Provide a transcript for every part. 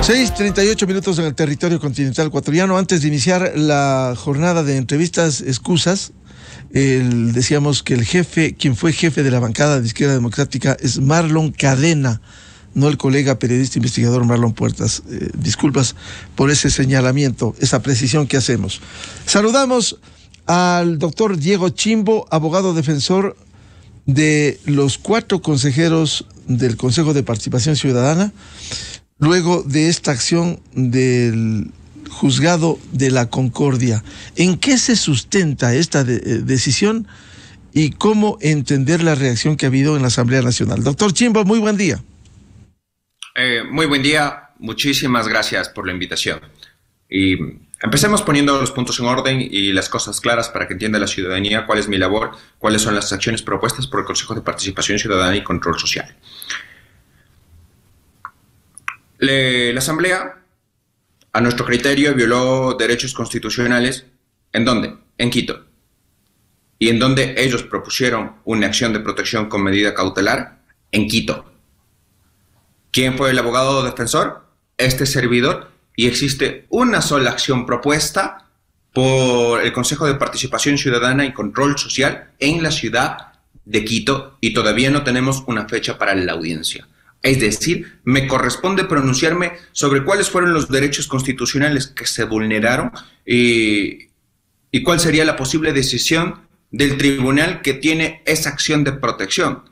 6:38 en el territorio continental ecuatoriano. Antes de iniciar la jornada de entrevistas excusas, decíamos que el jefe, quien fue jefe de la bancada de Izquierda Democrática, es Marlon Cadena, no el colega periodista investigador Marlon Puertas. Disculpas por ese señalamiento, esa precisión que hacemos. Saludamos al doctor Diego Chimbo, abogado defensor de los 4 consejeros del Consejo de Participación Ciudadana, luego de esta acción del Juzgado de la Concordia. ¿En qué se sustenta esta decisión y cómo entender la reacción que ha habido en la Asamblea Nacional? Doctor Chimbo, muy buen día. Muy buen día, muchísimas gracias por la invitación. Y empecemos poniendo los puntos en orden y las cosas claras para que entienda la ciudadanía cuál es mi labor, cuáles son las acciones propuestas por el Consejo de Participación Ciudadana y Control Social. La Asamblea, a nuestro criterio, violó derechos constitucionales. ¿En dónde? En Quito. ¿Y en dónde ellos propusieron una acción de protección con medida cautelar? En Quito. ¿Quién fue el abogado defensor? Este servidor. Y existe una sola acción propuesta por el Consejo de Participación Ciudadana y Control Social en la ciudad de Quito, y todavía no tenemos una fecha para la audiencia. Es decir, me corresponde pronunciarme sobre cuáles fueron los derechos constitucionales que se vulneraron y cuál sería la posible decisión del tribunal que tiene esa acción de protección.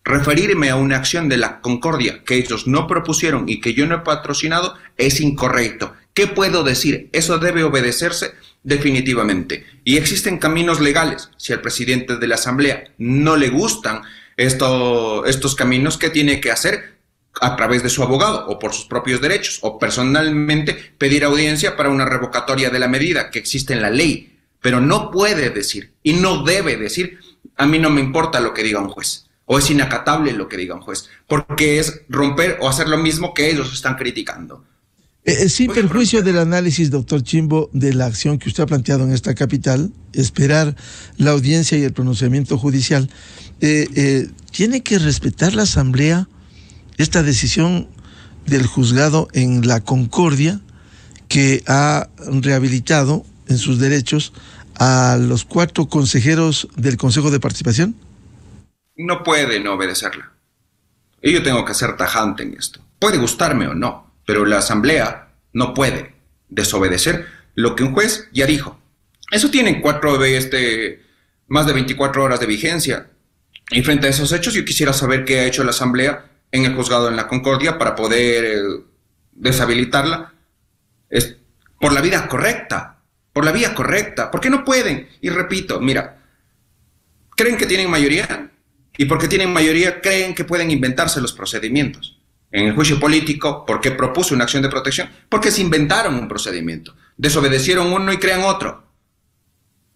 Referirme a una acción de la Concordia que ellos no propusieron y que yo no he patrocinado es incorrecto. ¿Qué puedo decir? Eso debe obedecerse definitivamente. Y existen caminos legales. Si al presidente de la Asamblea no le gustan estos caminos, ¿qué tiene que hacer? A través de su abogado o por sus propios derechos o personalmente pedir audiencia para una revocatoria de la medida que existe en la ley. Pero no puede decir y no debe decir: a mí no me importa lo que diga un juez, o es inacatable lo que diga un juez, porque es romper o hacer lo mismo que ellos están criticando. Sin perjuicio del análisis, doctor Chimbo, de la acción que usted ha planteado en esta capital, esperar la audiencia y el pronunciamiento judicial, ¿tiene que respetar la Asamblea esta decisión del juzgado en la Concordia, que ha rehabilitado en sus derechos a los 4 consejeros del Consejo de Participación? No puede no obedecerla. Y yo tengo que ser tajante en esto. Puede gustarme o no, pero la Asamblea no puede desobedecer lo que un juez ya dijo. Eso tiene más de 24 horas de vigencia. Y frente a esos hechos, yo quisiera saber qué ha hecho la Asamblea en el juzgado en la Concordia para poder deshabilitarla. Es por la vía correcta. Por la vía correcta. ¿Por qué no pueden? Y repito, mira, ¿creen que tienen mayoría? Y porque tienen mayoría, creen que pueden inventarse los procedimientos. En el juicio político, ¿por qué propuso una acción de protección? Porque se inventaron un procedimiento. Desobedecieron uno y crean otro.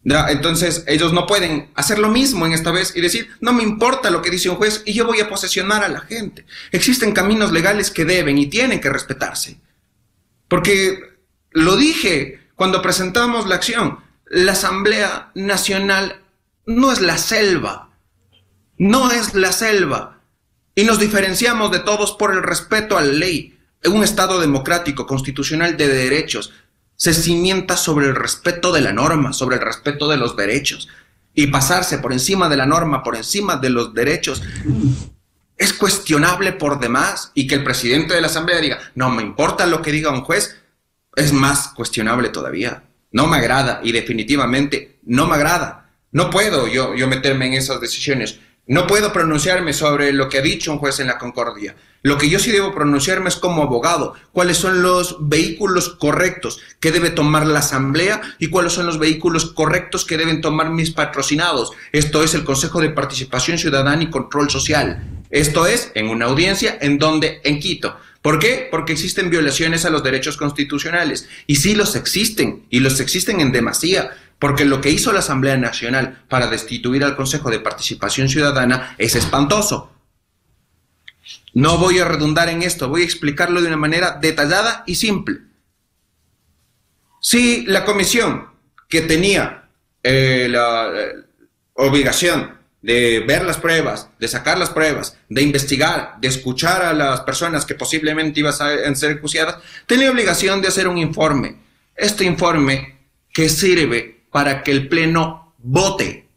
¿Ya? Entonces, ellos no pueden hacer lo mismo en esta vez y decir: no me importa lo que dice un juez y yo voy a posesionar a la gente. Existen caminos legales que deben y tienen que respetarse. Porque lo dije cuando presentamos la acción, la Asamblea Nacional no es la selva. No es la selva. Y nos diferenciamos de todos por el respeto a la ley. En un Estado democrático, constitucional, de derechos, se cimienta sobre el respeto de la norma, sobre el respeto de los derechos. Y pasarse por encima de la norma, por encima de los derechos, es cuestionable por demás. Y que el presidente de la Asamblea diga: no me importa lo que diga un juez, es más cuestionable todavía. No me agrada, y definitivamente no me agrada. No puedo yo meterme en esas decisiones. No puedo pronunciarme sobre lo que ha dicho un juez en la Concordia. Lo que yo sí debo pronunciarme es como abogado. ¿Cuáles son los vehículos correctos que debe tomar la Asamblea y cuáles son los vehículos correctos que deben tomar mis patrocinados? Esto es el Consejo de Participación Ciudadana y Control Social. Esto es en una audiencia en Quito. ¿Por qué? Porque existen violaciones a los derechos constitucionales. Y sí los existen, y los existen en demasía. Porque lo que hizo la Asamblea Nacional para destituir al Consejo de Participación Ciudadana es espantoso. No voy a redundar en esto, voy a explicarlo de una manera detallada y simple. Si la comisión que tenía la obligación de ver las pruebas, de sacar las pruebas, de investigar, de escuchar a las personas que posiblemente iban a ser enjuiciadas, tenía obligación de hacer un informe. Este informe que sirve para que el Pleno vote,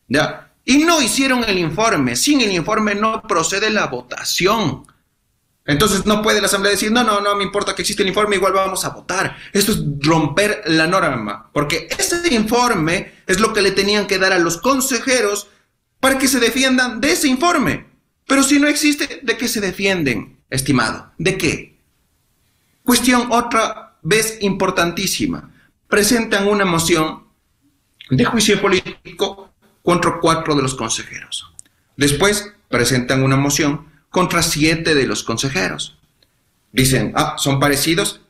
¿ya? Y no hicieron el informe. Sin el informe no procede la votación. Entonces no puede la Asamblea decir, no me importa que exista el informe, igual vamos a votar. Esto es romper la norma, porque ese informe es lo que le tenían que dar a los consejeros para que se defiendan de ese informe. Pero si no existe, ¿de qué se defienden, estimado? ¿De qué? Cuestión otra vez importantísima. Presentan una moción de juicio político contra 4 de los consejeros. Después presentan una moción contra 7 de los consejeros. Dicen, son parecidos.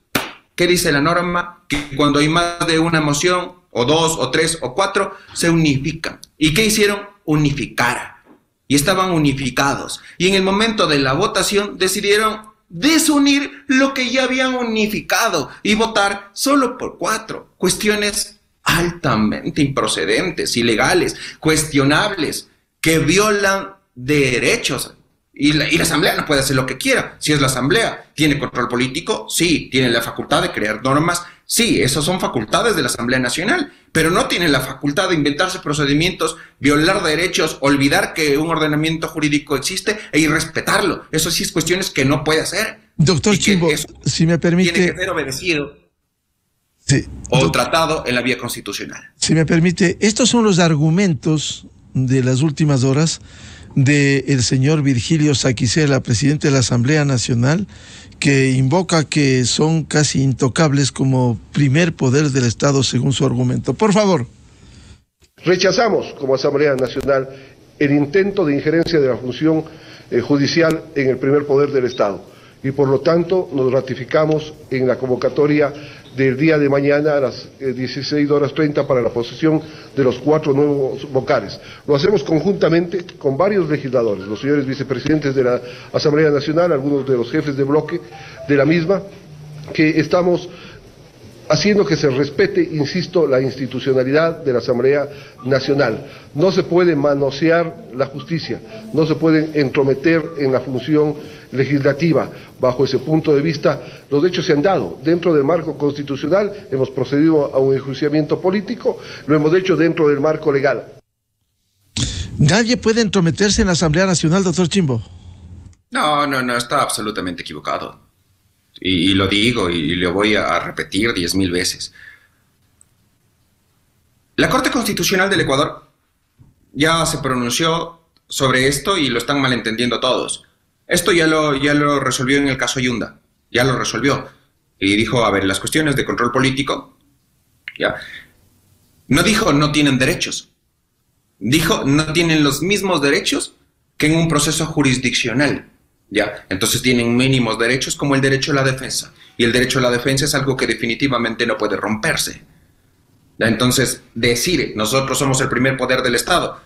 ¿Qué dice la norma? Que cuando hay más de una moción, o 2, o 3, o 4, se unifican. ¿Y qué hicieron? Unificar. Y estaban unificados. Y en el momento de la votación decidieron desunir lo que ya habían unificado y votar solo por 4. Cuestiones altamente improcedentes, ilegales, cuestionables, que violan derechos. Y la Asamblea no puede hacer lo que quiera. Si es la Asamblea, ¿tiene control político? Sí. ¿Tiene la facultad de crear normas? Sí, esas son facultades de la Asamblea Nacional, pero no tiene la facultad de inventarse procedimientos, violar derechos, olvidar que un ordenamiento jurídico existe e irrespetarlo. Eso sí es cuestiones que no puede hacer. Doctor Chimbo, si me permite... Tiene que ser obedecido tratado en la vía constitucional. Si me permite, estos son los argumentos de las últimas horas del señor Virgilio Saquicela, presidente de la Asamblea Nacional, que invoca que son casi intocables como primer poder del Estado según su argumento. Por favor. Rechazamos como Asamblea Nacional el intento de injerencia de la función judicial en el primer poder del Estado y por lo tanto nos ratificamos en la convocatoria del día de mañana a las 16:30 para la posesión de los 4 nuevos vocales. Lo hacemos conjuntamente con varios legisladores, los señores vicepresidentes de la Asamblea Nacional, algunos de los jefes de bloque de la misma, que estamos haciendo que se respete, insisto, la institucionalidad de la Asamblea Nacional. No se puede manosear la justicia, no se puede entrometer en la función legislativa. Bajo ese punto de vista, los hechos se han dado. Dentro del marco constitucional hemos procedido a un enjuiciamiento político, lo hemos hecho dentro del marco legal. ¿Nadie puede entrometerse en la Asamblea Nacional, doctor Chimbo? No, está absolutamente equivocado. Y lo digo y lo voy a repetir 10.000 veces. La Corte Constitucional del Ecuador ya se pronunció sobre esto y lo están malentendiendo todos. Esto ya lo resolvió en el caso Yunda, ya lo resolvió. Y dijo, a ver, las cuestiones de control político, ya. No dijo no tienen derechos. Dijo no tienen los mismos derechos que en un proceso jurisdiccional. Ya, entonces tienen mínimos derechos como el derecho a la defensa. Y el derecho a la defensa es algo que definitivamente no puede romperse. Ya, entonces, decir nosotros somos el primer poder del Estado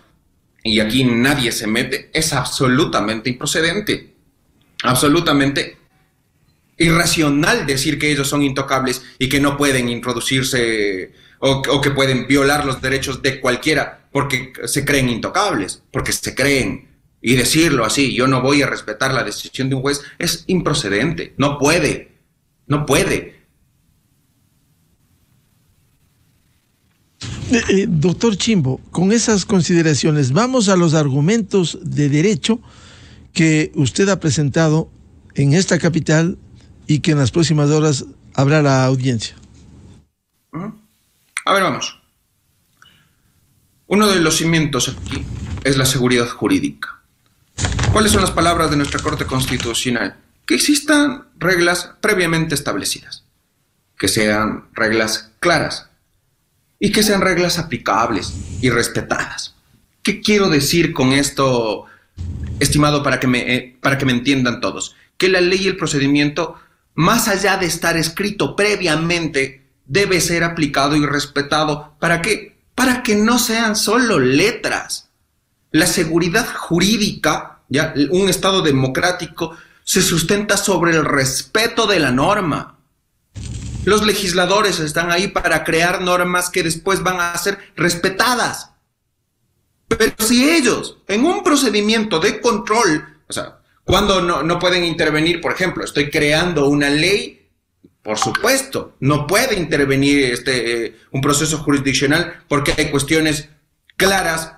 y aquí nadie se mete es absolutamente improcedente. Absolutamente irracional decir que ellos son intocables y que no pueden introducirse o que pueden violar los derechos de cualquiera porque se creen intocables, porque se creen. Y decirlo así, yo no voy a respetar la decisión de un juez, es improcedente. No puede. Doctor Chimbo, con esas consideraciones, vamos a los argumentos de derecho que usted ha presentado en esta capital y que en las próximas horas habrá la audiencia. A ver, vamos. Uno de los cimientos aquí es la seguridad jurídica. ¿Cuáles son las palabras de nuestra Corte Constitucional? Que existan reglas previamente establecidas, que sean reglas claras y que sean reglas aplicables y respetadas. ¿Qué quiero decir con esto, estimado, para que me entiendan todos? Que la ley y el procedimiento, más allá de estar escrito previamente, debe ser aplicado y respetado. ¿Para qué? Para que no sean solo letras. La seguridad jurídica, ya, un Estado democrático, se sustenta sobre el respeto de la norma. Los legisladores están ahí para crear normas que después van a ser respetadas. Pero si ellos, en un procedimiento de control, o sea, cuando no pueden intervenir, por ejemplo, estoy creando una ley, por supuesto, no puede intervenir un proceso jurisdiccional porque hay cuestiones claras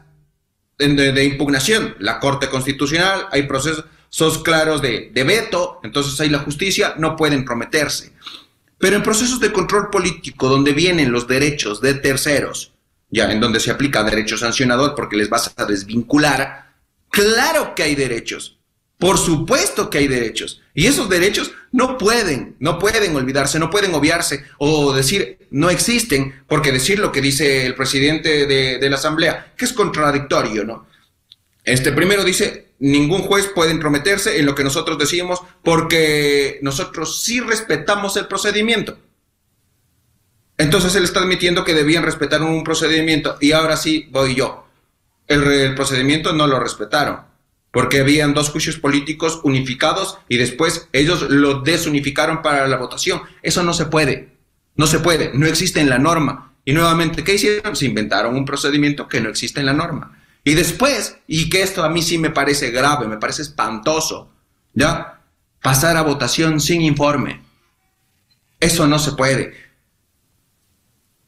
de impugnación. La Corte Constitucional, hay procesos claros de veto, entonces ahí la justicia no puede entrometerse. Pero en procesos de control político, donde vienen los derechos de terceros, ya en donde se aplica derecho sancionador porque les vas a desvincular, claro que hay derechos. Por supuesto que hay derechos. Y esos derechos no pueden olvidarse, no pueden obviarse o decir no existen, porque decir lo que dice el presidente de la Asamblea, que es contradictorio, ¿no? Primero dice, ningún juez puede entrometerse en lo que nosotros decimos porque nosotros sí respetamos el procedimiento. Entonces él está admitiendo que debían respetar un procedimiento y ahora sí voy yo. El procedimiento no lo respetaron porque habían dos juicios políticos unificados y después ellos lo desunificaron para la votación. Eso no se puede, no existe en la norma. Y nuevamente, ¿qué hicieron? Se inventaron un procedimiento que no existe en la norma. Y después, y que esto a mí sí me parece grave, me parece espantoso, ¿ya? Pasar a votación sin informe. Eso no se puede.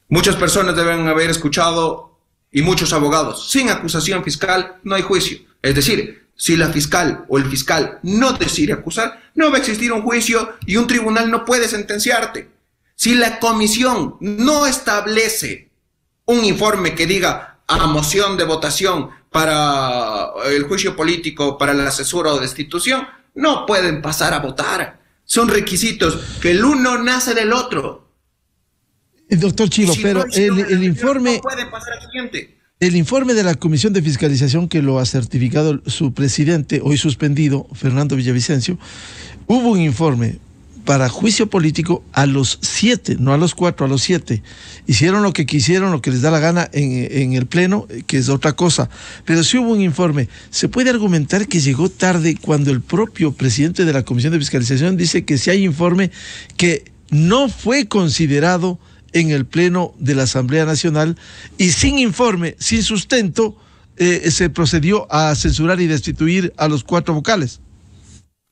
Muchas personas deben haber escuchado, y muchos abogados, sin acusación fiscal no hay juicio. Es decir, si la fiscal o el fiscal no decide acusar, no va a existir un juicio y un tribunal no puede sentenciarte. Si la comisión no establece un informe que diga a moción de votación para el juicio político, para la cesura o destitución, no pueden pasar a votar. Son requisitos que el uno nace del otro. Doctor Chivo, si pero el informe... No pueden pasar al siguiente. El informe de la Comisión de Fiscalización que lo ha certificado su presidente, hoy suspendido, Fernando Villavicencio, hubo un informe para juicio político a los 7, no a los 4, a los 7. Hicieron lo que quisieron, lo que les da la gana en el Pleno, que es otra cosa. Pero sí hubo un informe. Se puede argumentar que llegó tarde cuando el propio presidente de la Comisión de Fiscalización dice que si hay informe que no fue considerado en el Pleno de la Asamblea Nacional y sin informe, sin sustento, se procedió a censurar y destituir a los 4 vocales.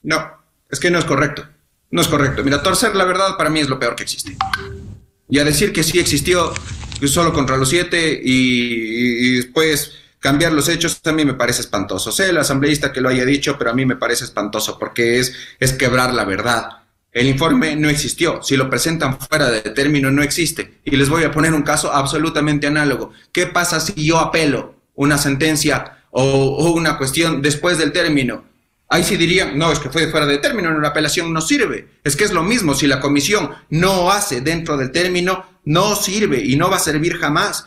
No, es que no es correcto. No es correcto. Mira, torcer la verdad para mí es lo peor que existe. Y a decir que sí existió solo contra los 7 y después cambiar los hechos, a mí me parece espantoso. Sé el asambleísta que lo haya dicho, pero a mí me parece espantoso porque es quebrar la verdad. El informe no existió. Si lo presentan fuera de término, no existe. Y les voy a poner un caso absolutamente análogo. ¿Qué pasa si yo apelo una sentencia o una cuestión después del término? Ahí sí dirían, no, es que fue fuera de término, la apelación no sirve. Es que es lo mismo, si la comisión no hace dentro del término, no sirve y no va a servir jamás.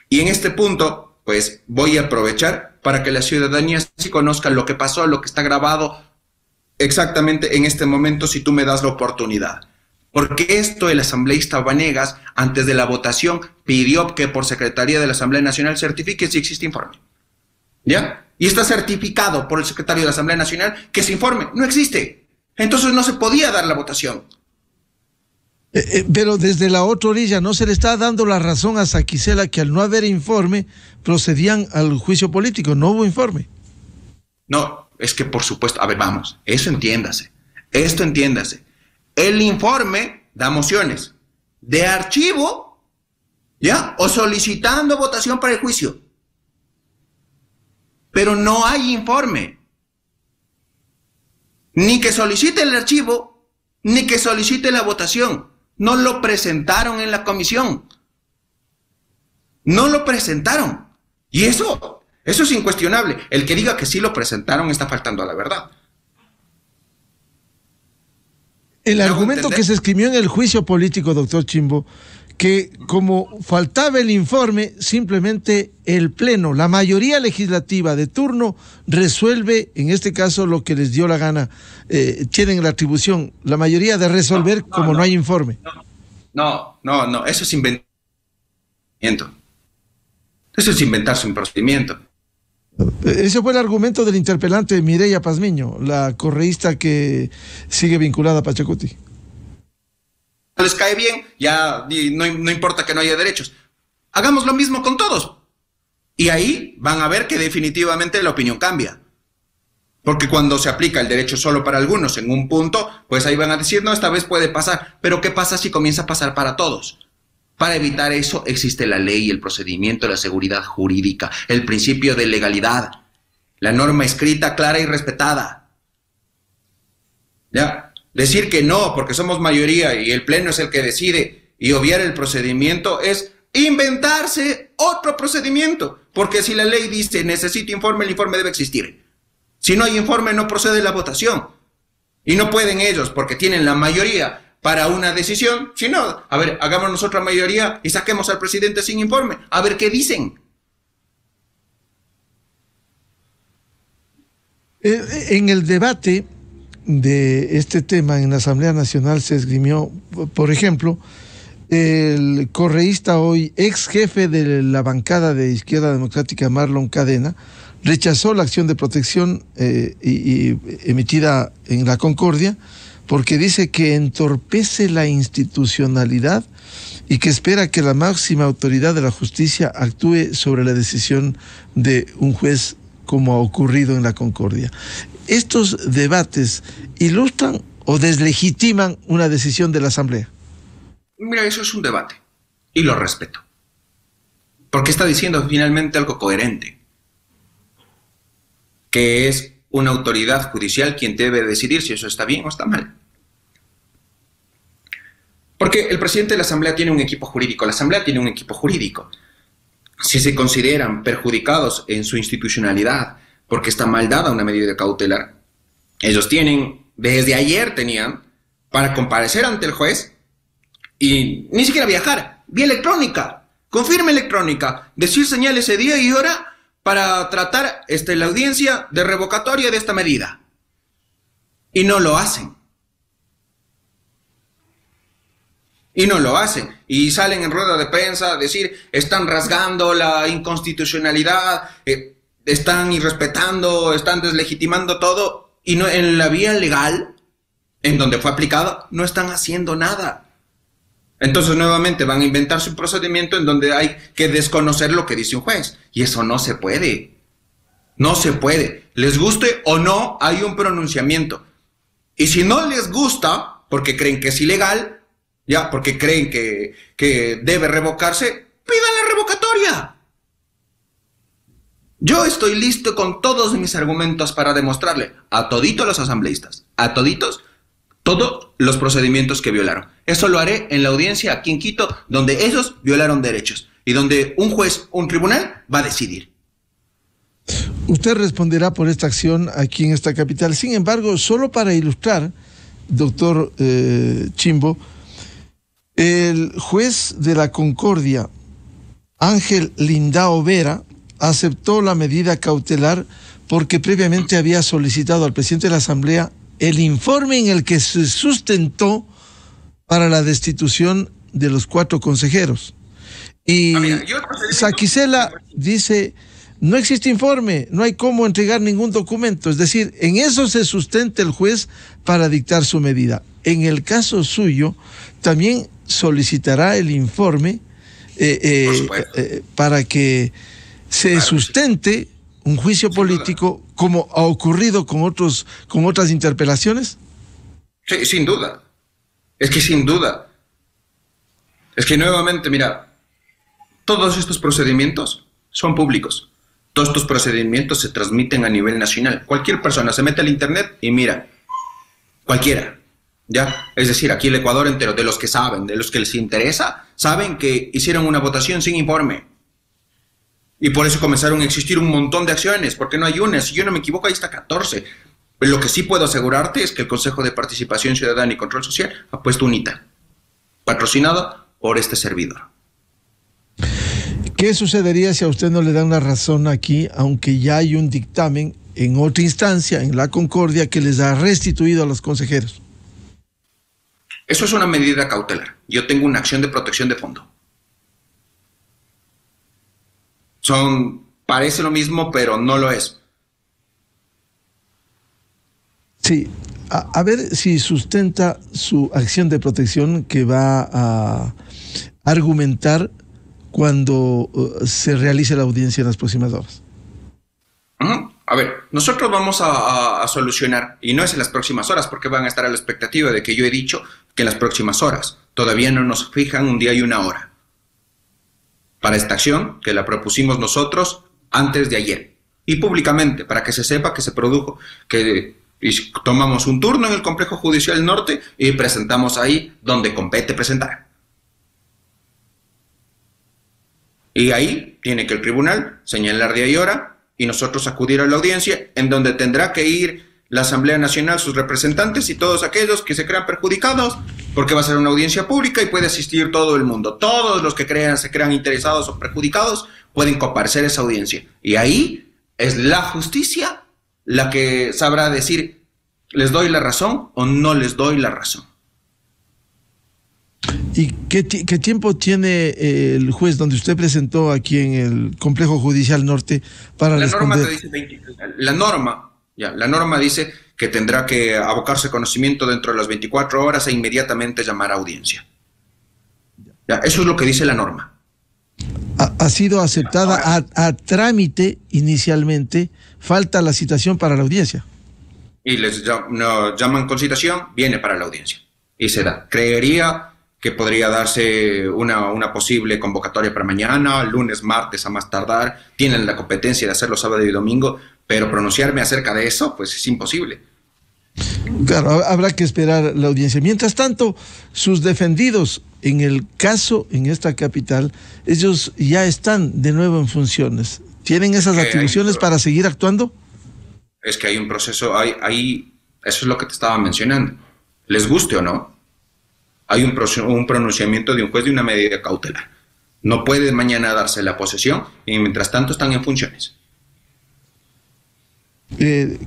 Y en este punto, pues voy a aprovechar para que la ciudadanía sí conozca lo que pasó, lo que está grabado exactamente en este momento, si tú me das la oportunidad. Porque esto el asambleísta Vanegas, antes de la votación, pidió que por Secretaría de la Asamblea Nacional certifique si existe informe. ¿Ya? Y está certificado por el secretario de la Asamblea Nacional que ese informe no existe. Entonces no se podía dar la votación. Pero desde la otra orilla no se le está dando la razón a Saquicela que al no haber informe procedían al juicio político. No hubo informe. No. Es que por supuesto, a ver, vamos, eso entiéndase, esto entiéndase. El informe da mociones de archivo, ¿ya? O solicitando votación para el juicio. Pero no hay informe. Ni que solicite el archivo, ni que solicite la votación. No lo presentaron en la comisión. No lo presentaron. Y eso es incuestionable. El que diga que sí lo presentaron está faltando a la verdad. El argumento que se escribió en el juicio político, doctor Chimbo, que como faltaba el informe, simplemente el Pleno, la mayoría legislativa de turno, resuelve, en este caso, lo que les dio la gana. Tienen la atribución, la mayoría de resolver no hay informe. No, eso es inventamiento. Eso es inventarse un procedimiento. Ese fue el argumento del interpelante Mireya Pazmiño, la correísta que sigue vinculada a Pachacuti. Les cae bien, ya no importa que no haya derechos. Hagamos lo mismo con todos. Y ahí van a ver que definitivamente la opinión cambia. Porque cuando se aplica el derecho solo para algunos en un punto, pues ahí van a decir, no, esta vez puede pasar. Pero ¿qué pasa si comienza a pasar para todos? Para evitar eso existe la ley, el procedimiento, la seguridad jurídica, el principio de legalidad, la norma escrita, clara y respetada. ¿Ya? Decir que no, porque somos mayoría y el pleno es el que decide y obviar el procedimiento es inventarse otro procedimiento. Porque si la ley dice necesito informe, el informe debe existir. Si no hay informe, no procede la votación. Y no pueden ellos, porque tienen la mayoría para una decisión. Si no, a ver, hagámonos otra mayoría y saquemos al presidente sin informe. A ver qué dicen. En el debate de este tema en la Asamblea Nacional se esgrimió, por ejemplo, el correísta hoy, ex jefe de la bancada de Izquierda Democrática, Marlon Cadena, rechazó la acción de protección emitida en la Concordia porque dice que entorpece la institucionalidad y que espera que la máxima autoridad de la justicia actúe sobre la decisión de un juez como ha ocurrido en la Concordia. ¿Estos debates ilustran o deslegitiman una decisión de la Asamblea? Mira, eso es un debate y lo respeto. Porque está diciendo finalmente algo coherente. Que es una autoridad judicial quien debe decidir si eso está bien o está mal. Porque el presidente de la Asamblea tiene un equipo jurídico, la Asamblea tiene un equipo jurídico. Si se consideran perjudicados en su institucionalidad porque está mal dada una medida cautelar, ellos tienen, desde ayer tenían, para comparecer ante el juez y ni siquiera viajar, vía electrónica, con firma electrónica, decir señal ese día y hora para tratar la audiencia de revocatoria de esta medida. Y no lo hacen. Y no lo hacen. Y salen en rueda de prensa a decir, están rasgando la inconstitucionalidad, están irrespetando, están deslegitimando todo. Y no, en la vía legal, en donde fue aplicado, no están haciendo nada. Entonces nuevamente van a inventarse un procedimiento en donde hay que desconocer lo que dice un juez. Y eso no se puede. No se puede. Les guste o no, hay un pronunciamiento. Y si no les gusta, porque creen que es ilegal, ya, porque creen que debe revocarse, pidan la revocatoria. Yo estoy listo con todos mis argumentos para demostrarle a toditos los asambleístas, a toditos, todos los procedimientos que violaron. Eso lo haré en la audiencia aquí en Quito, donde ellos violaron derechos y donde un juez, un tribunal, va a decidir. Usted responderá por esta acción aquí en esta capital. Sin embargo, solo para ilustrar, doctor Chimbo, el juez de la Concordia, Ángel Lindao Vera, aceptó la medida cautelar porque previamente había solicitado al presidente de la Asamblea el informe en el que se sustentó para la destitución de los 4 consejeros. Y Saquicela dice, no existe informe, no hay cómo entregar ningún documento. Es decir, en eso se sustenta el juez para dictar su medida. En el caso suyo, también solicitará el informe para que se sustente un juicio político, como ha ocurrido con otras interpelaciones. Sí, sin duda. Es que sin duda. Es que nuevamente, mira, todos estos procedimientos son públicos. Todos estos procedimientos se transmiten a nivel nacional. Cualquier persona se mete al internet y mira, cualquiera, ¿ya? Es decir, aquí el Ecuador entero, de los que saben, de los que les interesa, saben que hicieron una votación sin informe. Y por eso comenzaron a existir un montón de acciones, porque no hay una. Si yo no me equivoco, ahí está 14. Pero lo que sí puedo asegurarte es que el Consejo de Participación Ciudadana y Control Social ha puesto UNITA, patrocinado por este servidor. ¿Qué sucedería si a usted no le dan una razón aquí, aunque ya hay un dictamen en otra instancia, en la Concordia, que les ha restituido a los consejeros? Eso es una medida cautelar. Yo tengo una acción de protección de fondo. Parece lo mismo, pero no lo es. Sí, a ver si sustenta su acción de protección que va a argumentar cuando se realice la audiencia en las próximas horas? A ver, nosotros vamos a solucionar, y no es en las próximas horas, porque van a estar a la expectativa de que yo he dicho que en las próximas horas. Todavía no nos fijan un día y una hora para esta acción que la propusimos nosotros antes de ayer. Y públicamente, para que se sepa que se produjo, que tomamos un turno en el Complejo Judicial Norte y presentamos ahí donde compete presentar. Y ahí tiene que el tribunal señalar día y hora y nosotros acudir a la audiencia, en donde tendrá que ir la Asamblea Nacional, sus representantes y todos aquellos que se crean perjudicados, porque va a ser una audiencia pública y puede asistir todo el mundo. Todos los que se crean interesados o perjudicados pueden comparecer a esa audiencia. Y ahí es la justicia la que sabrá decir, ¿les doy la razón o no les doy la razón? ¿Y qué tiempo tiene el juez donde usted presentó aquí en el Complejo Judicial Norte para responder? La norma dice que tendrá que abocarse conocimiento dentro de las 24 horas e inmediatamente llamar a audiencia. Ya, eso es lo que dice la norma. Ha sido aceptada a trámite inicialmente, falta la citación para la audiencia. Y les llaman con citación, viene para la audiencia. Y se da. Creería que podría darse una posible convocatoria para mañana, lunes, martes a más tardar. Tienen la competencia de hacerlo sábado y domingo, pero pronunciarme acerca de eso, pues es imposible. Claro, habrá que esperar la audiencia. Mientras tanto, sus defendidos en el caso en esta capital, ellos ya están de nuevo en funciones. ¿Tienen esas atribuciones para seguir actuando? Es que hay un proceso, eso es lo que te estaba mencionando. Les guste o no, hay un pronunciamiento de un juez de una medida cautelar. No puede mañana darse la posesión y mientras tanto están en funciones.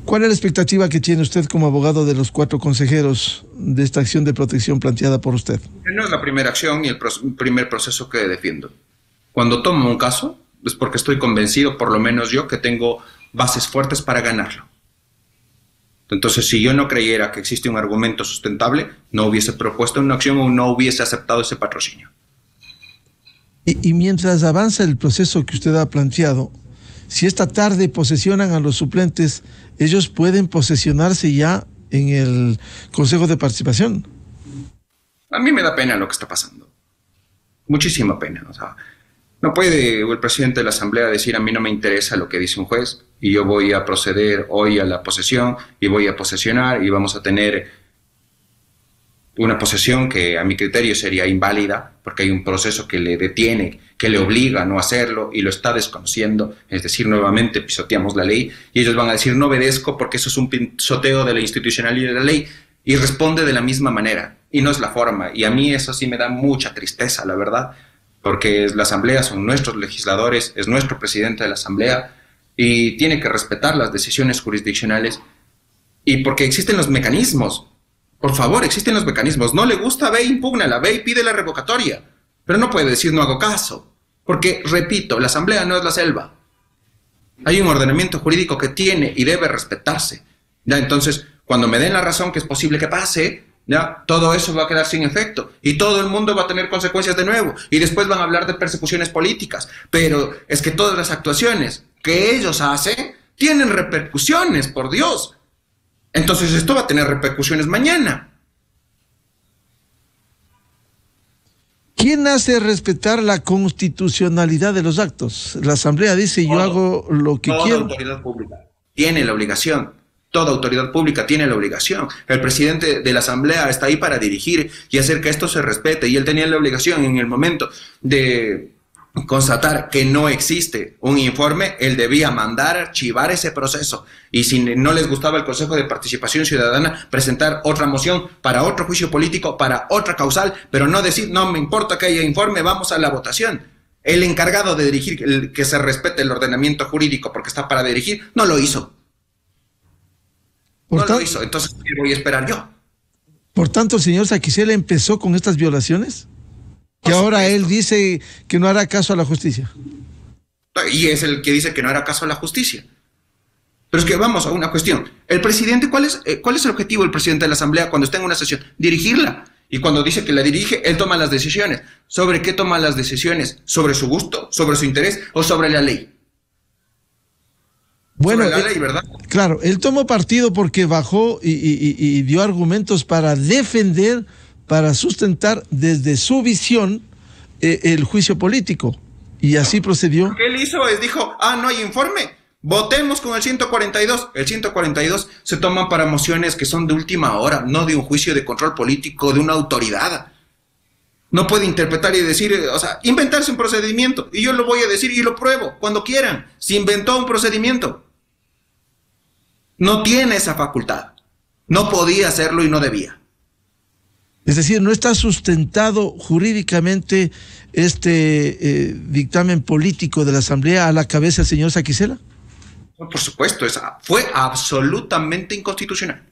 ¿Cuál es la expectativa que tiene usted como abogado de los 4 consejeros de esta acción de protección planteada por usted? No es la primera acción ni el primer proceso que defiendo. Cuando tomo un caso es porque estoy convencido, por lo menos yo, que tengo bases fuertes para ganarlo. Entonces, si yo no creyera que existe un argumento sustentable, no hubiese propuesto una acción o no hubiese aceptado ese patrocinio. Y mientras avanza el proceso que usted ha planteado, si esta tarde posesionan a los suplentes, ellos pueden posesionarse ya en el Consejo de Participación. A mí me da pena lo que está pasando. Muchísima pena. O sea, no puede el presidente de la Asamblea decir a mí no me interesa lo que dice un juez y yo voy a proceder hoy a la posesión y voy a posesionar y vamos a tener una posesión que a mi criterio sería inválida porque hay un proceso que le detiene, que le obliga a no hacerlo y lo está desconociendo, es decir, nuevamente pisoteamos la ley y ellos van a decir no obedezco porque eso es un pisoteo de la institucionalidad de la ley y responde de la misma manera y no es la forma y a mí eso sí me da mucha tristeza, la verdad, porque la Asamblea son nuestros legisladores, es nuestro presidente de la Asamblea y tiene que respetar las decisiones jurisdiccionales y porque existen los mecanismos. Por favor, existen los mecanismos. No le gusta, ve, impúgnala, ve y pide la revocatoria. Pero no puede decir no hago caso. Porque, repito, la Asamblea no es la selva. Hay un ordenamiento jurídico que tiene y debe respetarse. Ya, entonces, cuando me den la razón que es posible que pase, ya, todo eso va a quedar sin efecto. Y todo el mundo va a tener consecuencias de nuevo. Y después van a hablar de persecuciones políticas. Pero es que todas las actuaciones que ellos hacen tienen repercusiones, por Dios. Entonces esto va a tener repercusiones mañana. ¿Quién hace respetar la constitucionalidad de los actos? La Asamblea dice yo hago lo que quiero. Toda autoridad pública tiene la obligación. Toda autoridad pública tiene la obligación. El presidente de la Asamblea está ahí para dirigir y hacer que esto se respete. Y él tenía la obligación en el momento de constatar que no existe un informe, él debía mandar archivar ese proceso y si no les gustaba el Consejo de Participación Ciudadana, presentar otra moción para otro juicio político, para otra causal, pero no decir, no me importa que haya informe, vamos a la votación. El encargado de dirigir, que se respete el ordenamiento jurídico porque está para dirigir, no lo hizo. No lo hizo, entonces ¿qué voy a esperar yo? Por tanto, el señor Saquicela empezó con estas violaciones. Que ahora él dice que no hará caso a la justicia. Y es el que dice que no hará caso a la justicia. Pero es que vamos a una cuestión. El presidente, ¿cuál es el objetivo del presidente de la Asamblea cuando está en una sesión? Dirigirla. Y cuando dice que la dirige, él toma las decisiones. ¿Sobre qué toma las decisiones? ¿Sobre su gusto? ¿Sobre su interés? ¿O sobre la ley? Bueno, sobre la ley, ¿verdad? Claro, él tomó partido porque bajó y dio argumentos para defender, para sustentar desde su visión el juicio político. Y así procedió. Lo que él hizo es, dijo, no hay informe, votemos con el 142. El 142 se toman para mociones que son de última hora, no de un juicio de control político de una autoridad. No puede interpretar y decir, o sea, inventarse un procedimiento. Y yo lo voy a decir y lo pruebo cuando quieran. Se inventó un procedimiento. No tiene esa facultad. No podía hacerlo y no debía. Es decir, no está sustentado jurídicamente este dictamen político de la Asamblea a la cabeza del señor Saquicela. Por supuesto, fue absolutamente inconstitucional.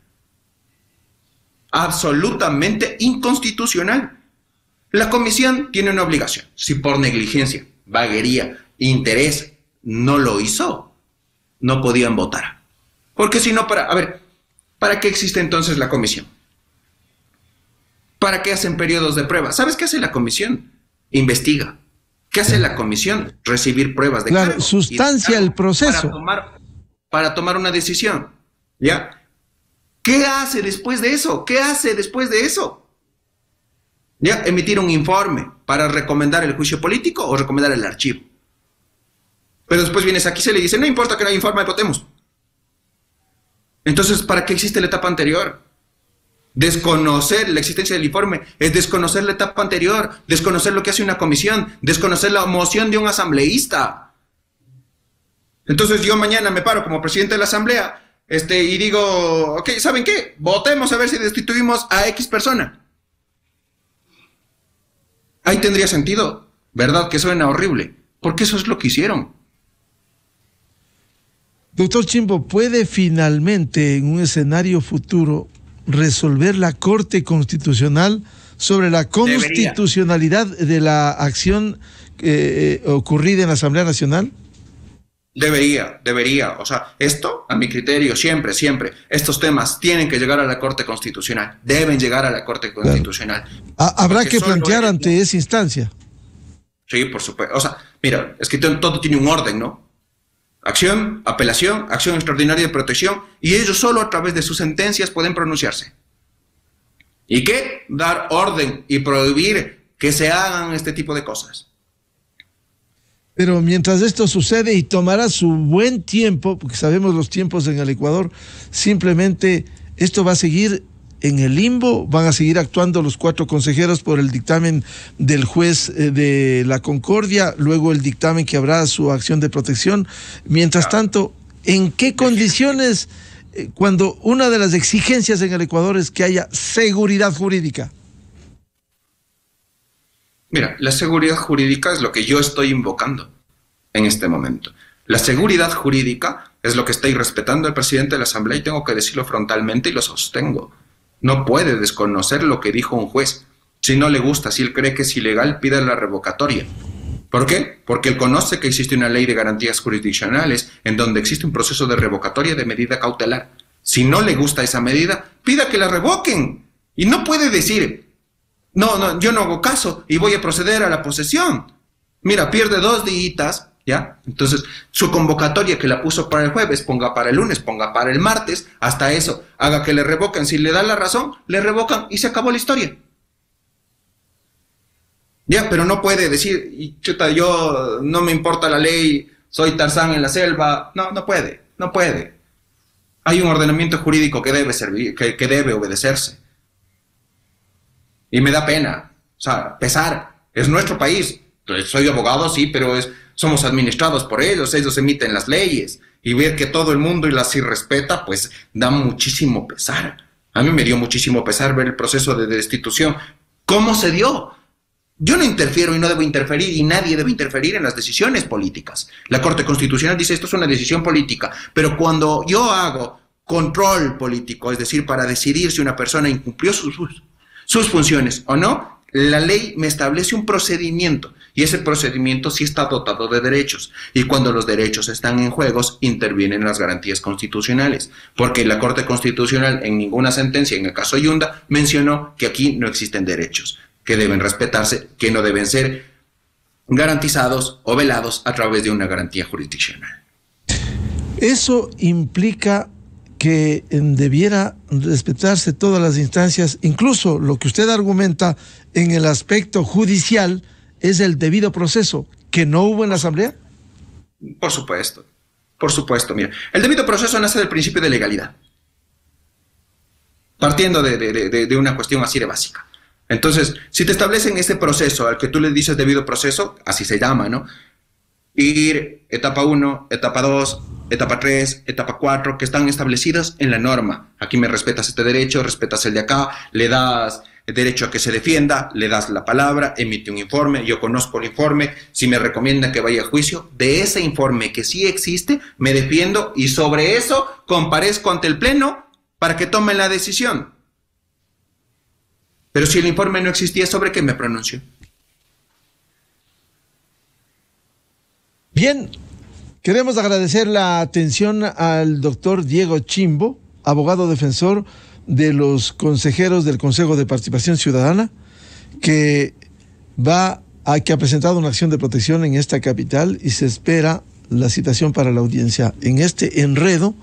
Absolutamente inconstitucional. La comisión tiene una obligación. Si por negligencia, vaguería, interés no lo hizo, no podían votar. Porque si no, ¿para qué existe entonces la comisión? ¿Para qué hacen periodos de prueba? ¿Sabes qué hace la comisión? Investiga. ¿Qué hace la comisión? Recibir pruebas de cargo. Sustancia el proceso. Para tomar una decisión. ¿Ya? ¿Qué hace después de eso? ¿Qué hace después de eso? ¿Ya? Emitir un informe para recomendar el juicio político o recomendar el archivo. Pero después vienes aquí y se le dice, no importa que no haya informe, votemos. Entonces, ¿para qué existe la etapa anterior? Desconocer la existencia del informe es desconocer la etapa anterior, desconocer lo que hace una comisión, desconocer la moción de un asambleísta. Entonces yo mañana me paro como presidente de la asamblea y digo, ok, ¿saben qué? Votemos a ver si destituimos a X persona. Ahí tendría sentido, ¿verdad? Que suena horrible, porque eso es lo que hicieron. Doctor Chimbo, ¿puede finalmente en un escenario futuro resolver la Corte Constitucional sobre la constitucionalidad de la acción ocurrida en la Asamblea Nacional? Debería. O sea, esto, a mi criterio, siempre, estos temas tienen que llegar a la Corte Constitucional. Deben llegar a la Corte Constitucional. Claro. Habrá que plantear ante esa instancia. Sí, por supuesto. O sea, mira, es que todo tiene un orden, ¿no? Acción, apelación, acción extraordinaria de protección, y ellos solo a través de sus sentencias pueden pronunciarse. ¿Y qué? Dar orden y prohibir que se hagan este tipo de cosas. Pero mientras esto sucede y tomará su buen tiempo, porque sabemos los tiempos en el Ecuador, simplemente esto va a seguir en el limbo, van a seguir actuando los 4 consejeros por el dictamen del juez de la Concordia, luego el dictamen que habrá su acción de protección. Mientras tanto, ¿en qué condiciones, cuando una de las exigencias en el Ecuador es que haya seguridad jurídica? Mira, la seguridad jurídica es lo que yo estoy invocando en este momento. La seguridad jurídica es lo que está irrespetando el presidente de la Asamblea y tengo que decirlo frontalmente y lo sostengo. No puede desconocer lo que dijo un juez. Si no le gusta, si él cree que es ilegal, pida la revocatoria. ¿Por qué? Porque él conoce que existe una ley de garantías jurisdiccionales en donde existe un proceso de revocatoria de medida cautelar. Si no le gusta esa medida, pida que la revoquen. Y no puede decir, no, yo no hago caso y voy a proceder a la posesión. Mira, pierde 2 días, ¿ya? Entonces, su convocatoria que la puso para el jueves, ponga para el lunes, ponga para el martes, hasta eso, haga que le revoquen. Si le dan la razón, le revocan y se acabó la historia. Ya, pero no puede decir, y chuta, yo no me importa la ley, soy Tarzán en la selva. No puede. Hay un ordenamiento jurídico que debe servir, que debe obedecerse. Y me da pena, o sea, pesar, es nuestro país. Soy abogado, sí, pero somos administrados por ellos emiten las leyes, y ver que todo el mundo las irrespeta, pues da muchísimo pesar. A mí me dio muchísimo pesar ver el proceso de destitución. ¿Cómo se dio? Yo no interfiero y no debo interferir, y nadie debe interferir en las decisiones políticas. La Corte Constitucional dice esto es una decisión política, pero cuando yo hago control político, es decir, para decidir si una persona incumplió sus funciones o no, La ley me establece un procedimiento y ese procedimiento sí está dotado de derechos. Y cuando los derechos están en juegos, intervienen las garantías constitucionales. Porque la Corte Constitucional en ninguna sentencia, en el caso Yunda, mencionó que aquí no existen derechos, que deben respetarse, que no deben ser garantizados o velados a través de una garantía jurisdiccional. Eso implica que debiera respetarse todas las instancias, incluso lo que usted argumenta en el aspecto judicial es el debido proceso, que no hubo en la Asamblea. Por supuesto, mira, el debido proceso nace del principio de legalidad, partiendo de una cuestión así de básica. Entonces, si te establecen este proceso al que tú le dices debido proceso, así se llama, ¿no? Ir etapa 1, etapa 2, etapa 3, etapa 4, que están establecidas en la norma. Aquí me respetas este derecho, respetas el de acá, le das el derecho a que se defienda, le das la palabra, emite un informe, yo conozco el informe, si me recomiendan que vaya a juicio, de ese informe que sí existe, me defiendo y sobre eso comparezco ante el Pleno para que tomen la decisión. Pero si el informe no existía, ¿sobre qué me pronuncio? Bien, queremos agradecer la atención al doctor Diego Chimbo, abogado defensor de los consejeros del Consejo de Participación Ciudadana, que ha presentado una acción de protección en esta capital y se espera la citación para la audiencia en este enredo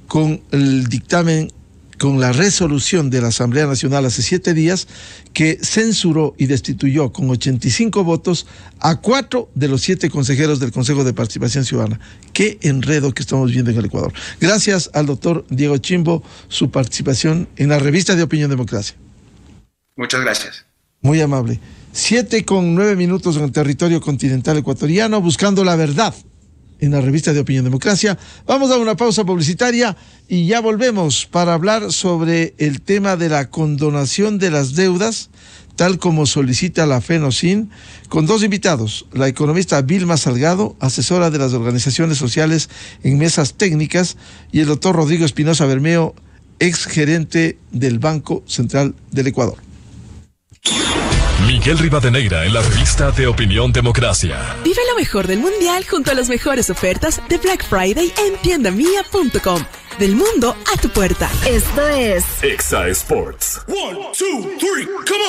con el dictamen, con la resolución de la Asamblea Nacional hace 7 días que censuró y destituyó con 85 votos a 4 de los 7 consejeros del Consejo de Participación Ciudadana. Qué enredo que estamos viendo en el Ecuador. Gracias al doctor Diego Chimbo, su participación en la revista de Opinión Democracia. Muchas gracias. Muy amable. 7:09 en el territorio continental ecuatoriano, buscando la verdad en la revista de Opinión Democracia. Vamos a una pausa publicitaria y ya volvemos para hablar sobre el tema de la condonación de las deudas, tal como solicita la FENOCIN, con 2 invitados, la economista Vilma Salgado, asesora de las organizaciones sociales en mesas técnicas, y el doctor Rodrigo Espinosa Bermeo, ex gerente del Banco Central del Ecuador. Miguel Rivadeneira en la revista de Opinión Democracia. Vive lo mejor del mundial junto a las mejores ofertas de Black Friday en tiendamia.com. Del mundo a tu puerta. Esto es Exa Sports. 1, 2, 3, come on.